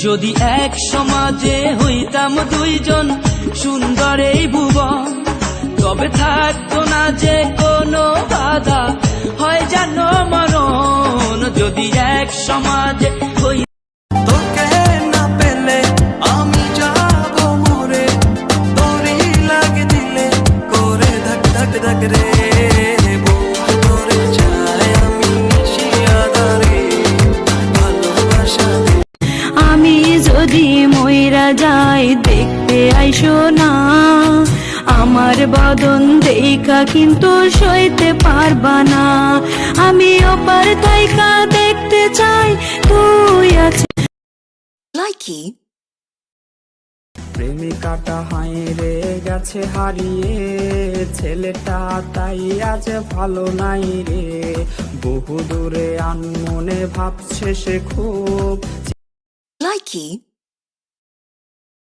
যদি এক সমাজে হইতাম দুইজন সুন্দর এই ভুবন, তবে থাকতো না যে কোনো বাধা, হয় জানো মরণ। যদি এক সমাজে তোকে না পেলে আমি যাব মরে, তোরই লাগে দিলে করে ধক ধক ধক রে। আমি যদি মইরা যাই দেখতে আইসো না, আমার বদন দেখা কিন্তু সইতে পারবা না। আমি ওপার থাইকা দেখতে চাই তুই আছে লাইকি। প্রেমিকাটা হাইরে গেছে হারিয়ে, ছেলেটা তাই আজ ভালো নাই রে। বহু দূরে আনমনে ভাবছে সে খুব। লাইকি।